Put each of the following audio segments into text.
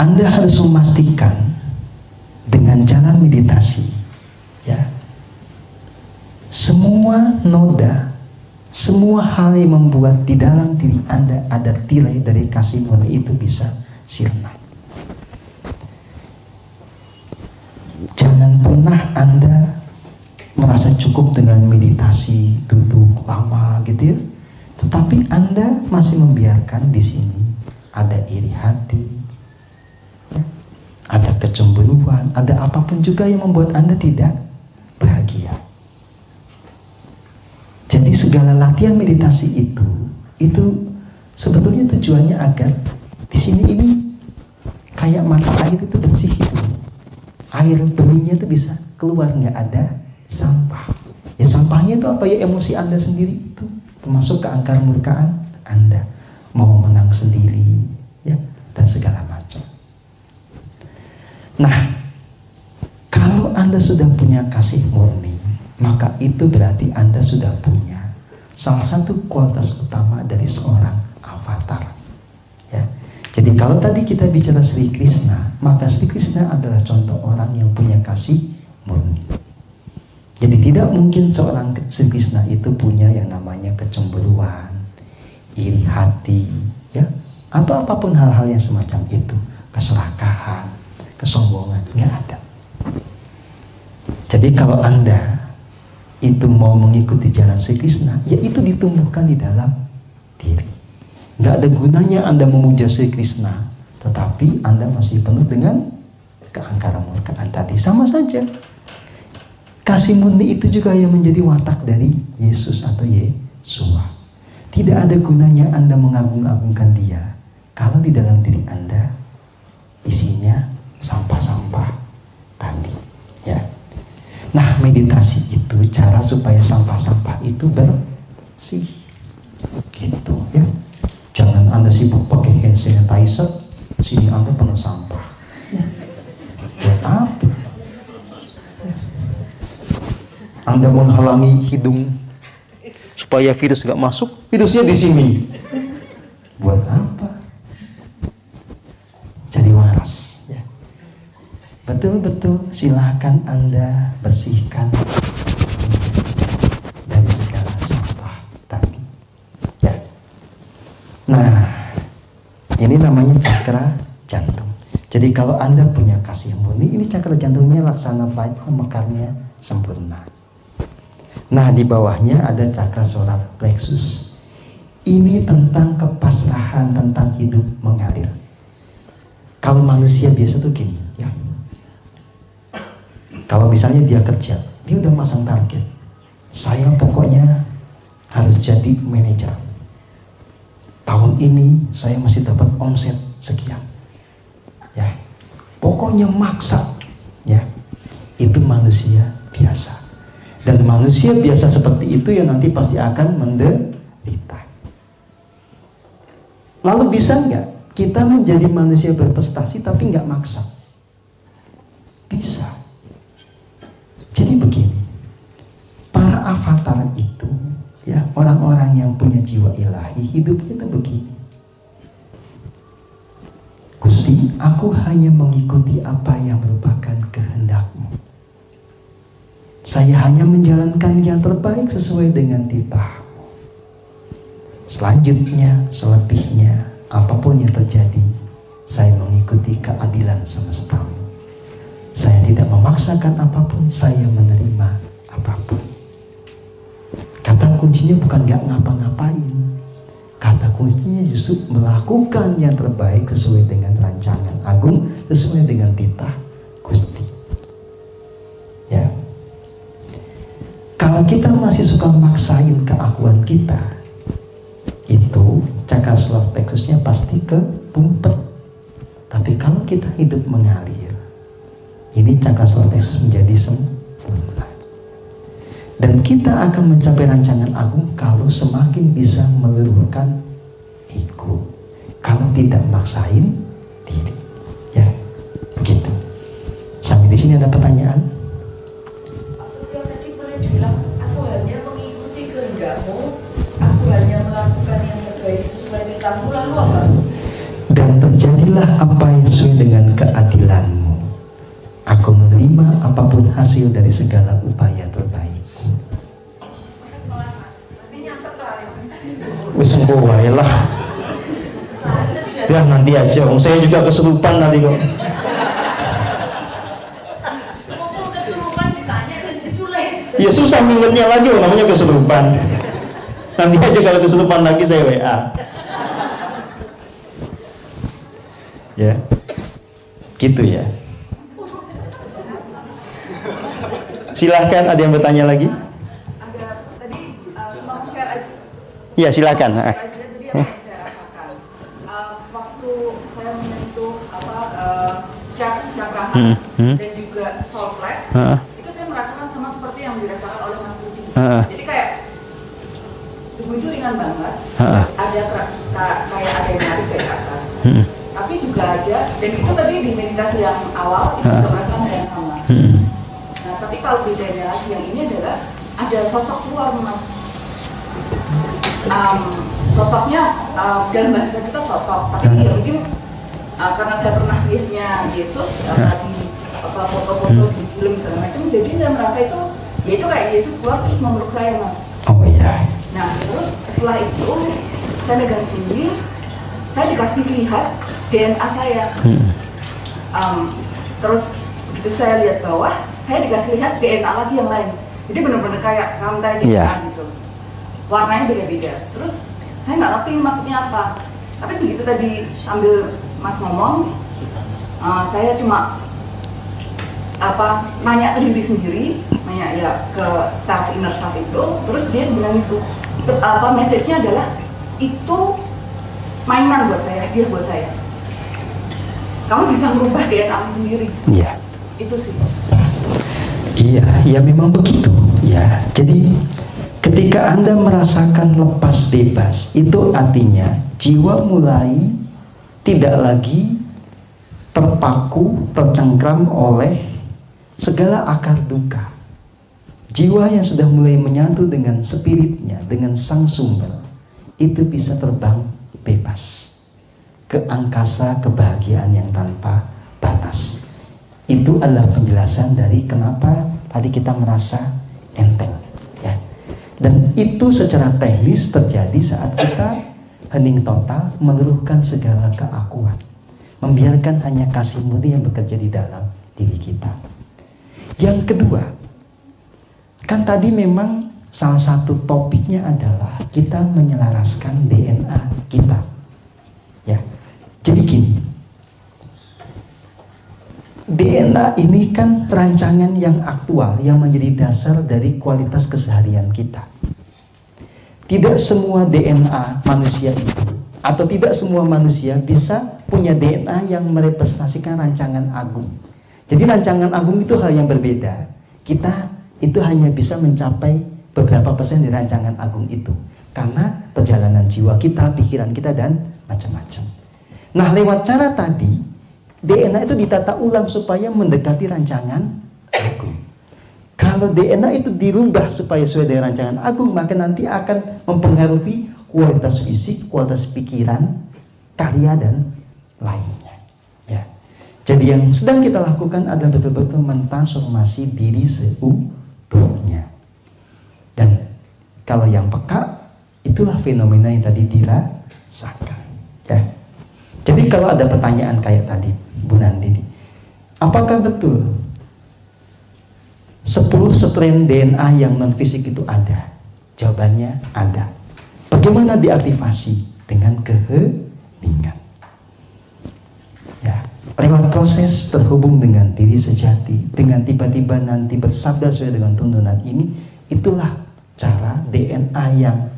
Anda harus memastikan dengan jalan meditasi, ya, semua noda, semua hal yang membuat di dalam diri Anda ada tirai dari kasih murni itu bisa sirna. Jangan pernah Anda merasa cukup dengan meditasi duduk lama gitu ya, tetapi Anda masih membiarkan di sini ada iri hati, ya, ada kecemburuan, ada apapun juga yang membuat Anda tidak bahagia. Jadi segala latihan meditasi itu sebetulnya tujuannya agar di sini ini kayak mata air itu bersih gitu. Air benihnya itu bisa keluar, nggak ada sampah. Ya sampahnya itu apa ya? Emosi Anda sendiri itu, termasuk keangkar murkaan Anda, mau menang sendiri, ya, dan segala macam. Nah, kalau Anda sudah punya kasih murni, maka itu berarti Anda sudah punya salah satu kualitas utama dari seorang avatar. Ya. Jadi kalau tadi kita bicara Sri Krishna, maka Sri Krishna adalah contoh orang yang punya kasih murni. Jadi tidak mungkin seorang Sri Krishna itu punya yang namanya kecemburuan, iri hati, ya, atau apapun hal-hal yang semacam itu, keserakahan, kesombongan, nggak ada. Jadi kalau Anda itu mau mengikuti jalan Sri Krishna, ya itu ditumbuhkan di dalam diri. Nggak ada gunanya Anda memuja Sri Krishna, tetapi Anda masih penuh dengan keangkaran murkaan tadi. Sama saja. Kasih murni itu juga yang menjadi watak dari Yesus atau Yesua. Tidak ada gunanya Anda mengagung-agungkan Dia kalau di dalam diri Anda isinya sampah-sampah tadi. Ya. Nah, meditasi itu cara supaya sampah-sampah itu bersih. Gitu ya. Jangan Anda sibuk pakai hand sanitizer, sini Anda penuh sampah. Buat apa? Anda menghalangi hidung supaya virus nggak masuk, virusnya di sini. Buat apa? Jadi waras. Ya. Betul-betul silakan Anda bersihkan dari segala sampah tadi. Ya. Nah, ini namanya cakra jantung. Jadi kalau Anda punya kasih murni, ini cakra jantungnya laksana flight, mekarnya sempurna. Nah, di bawahnya ada cakra solar plexus. Ini tentang kepasrahan, tentang hidup mengalir. Kalau manusia biasa tuh gini, ya. Kalau misalnya dia kerja, dia udah masang target. Saya pokoknya harus jadi manajer. Tahun ini saya masih dapat omset sekian. Ya. Pokoknya maksa, ya. Itu manusia biasa. Dan manusia biasa seperti itu yang nanti pasti akan menderita. Lalu bisa nggak kita menjadi manusia berprestasi tapi nggak maksa? Bisa. Jadi begini, para avatar itu, ya, orang-orang yang punya jiwa ilahi, hidupnya itu begini. Gusti, aku hanya mengikuti apa yang merupakan kehendak-Mu. Saya hanya menjalankan yang terbaik sesuai dengan titah. Selanjutnya, selebihnya, apapun yang terjadi, saya mengikuti keadilan semesta. Saya tidak memaksakan apapun, saya menerima apapun. Kata kuncinya bukan gak ngapa-ngapain. Kata kuncinya justru melakukan yang terbaik sesuai dengan rancangan agung, sesuai dengan titah Gusti. Ya. Kalau kita masih suka maksain keakuan kita, itu cakra solar plexusnya pasti kebumpet. Tapi kalau kita hidup mengalir, ini cakra solar plexus menjadi sempurna. Dan kita akan mencapai rancangan agung kalau semakin bisa meluruhkan ego. Kalau tidak maksain diri, ya begitu. Sampai di sini ada pertanyaan? Maksudnya tadi boleh dibilang, aku hanya mengikuti kehendak-Mu, aku hanya melakukan yang terbaik sesuai titah-Mu, lalu apa? Dan terjadilah apa yang sesuai dengan keadilanmu. Aku menerima apapun hasil dari segala upaya terbaikku. Wis engko wae lah. Ya nanti aja, saya juga kesurupan nanti kok. Kesurupan ditanya dan ditulis. Ya susah mingetnya lagi, namanya kesurupan. Nanti aja kalau kesurupan lagi saya WA. Ya, gitu ya. Silahkan, ada yang bertanya lagi? Ada tadi mau share aja. Iya silakan. Tadi yang saya rasakan. Waktu saya menyentuh cakra dan juga soul plexus, itu saya merasakan sama seperti yang dirasakan oleh Mas Budi. Jadi kayak tubuh itu ringan banget. Ada kayak ada yang narik dari atas. Tapi juga ada, dan itu tadi di meditasi yang awal itu juga merasakan hal yang sama. Nah, tapi kalau bedanya lagi yang ini adalah ada sosok keluar, Mas. Sosoknya dalam bahasa kita sosok, tapi ya mungkin karena saya pernah lihatnya Yesus di foto-foto di film segala macam, jadi saya merasa itu ya itu kayak Yesus keluar terus memeluk saya, Mas. Oh iya. Nah, terus setelah itu saya megang sini, saya dikasih lihat DNA saya. Terus begitu saya lihat bawah, saya dikasih lihat DNA lagi yang lain. Jadi benar-benar kayak rantai gitu. Warnanya beda-beda. Terus saya nggak ngerti maksudnya apa. Tapi begitu tadi sambil Mas ngomong, saya cuma nanya ke diri sendiri, nanya ya ke self inner self itu. Terus dia bilang itu, message-nya adalah itu mainan buat saya, hadiah buat saya. Kamu bisa merubah DNA sendiri. Iya. Itu sih. Iya, ya memang begitu. Ya, jadi ketika Anda merasakan lepas bebas, itu artinya jiwa mulai tidak lagi terpaku, tercengkram oleh segala akar duka. Jiwa yang sudah mulai menyatu dengan spiritnya, dengan sang sumber, itu bisa terbang bebas ke angkasa kebahagiaan yang tanpa batas. Itu adalah penjelasan dari kenapa tadi kita merasa enteng, ya. Dan itu secara teknis terjadi saat kita hening total, meluruhkan segala keakuan, membiarkan hanya kasih murni yang bekerja di dalam diri kita. Yang kedua, kan tadi memang salah satu topiknya adalah kita menyelaraskan DNA kita, ya. Jadi gini, DNA ini kan rancangan yang aktual yang menjadi dasar dari kualitas keseharian kita. Tidak semua DNA manusia itu, atau tidak semua manusia bisa punya DNA yang merepresentasikan rancangan agung. Jadi rancangan agung itu hal yang berbeda. Kita itu hanya bisa mencapai beberapa persen dari rancangan agung itu, karena perjalanan jiwa kita, pikiran kita, dan macam-macam. Nah, lewat cara tadi, DNA itu ditata ulang supaya mendekati rancangan agung. Kalau DNA itu dirubah supaya sesuai dengan rancangan agung, maka nanti akan mempengaruhi kualitas fisik, kualitas pikiran, karya, dan lainnya. Ya. Jadi yang sedang kita lakukan adalah betul-betul mentransformasi diri seutuhnya. Dan kalau yang peka, itulah fenomena yang tadi dirasakan. Ya. Jadi kalau ada pertanyaan kayak tadi, Bu Nandini, apakah betul 10 strain DNA yang non fisik itu ada? Jawabannya ada. Bagaimana diaktifasi? Dengan keheningan. Ya, lewat proses terhubung dengan diri sejati, dengan tiba-tiba nanti bersabda sesuai dengan tuntunan ini, itulah cara DNA yang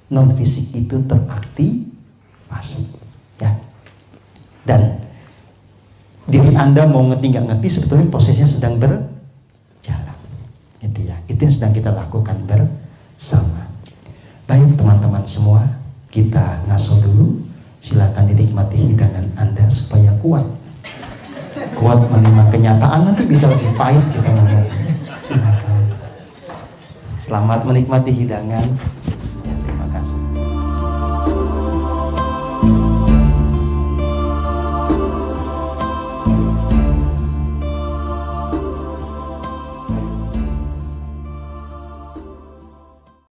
non fisik itu teraktifasi. Ya. Dan diri Anda mau ngerti nggak ngerti, sebetulnya prosesnya sedang berjalan, gitu ya. Itu yang sedang kita lakukan bersama. Baik teman-teman semua, kita ngaso dulu. Silakan dinikmati hidangan Anda supaya kuat menerima kenyataan. Nanti bisa lebih pahit kita ngomong. Silakan. Selamat menikmati hidangan.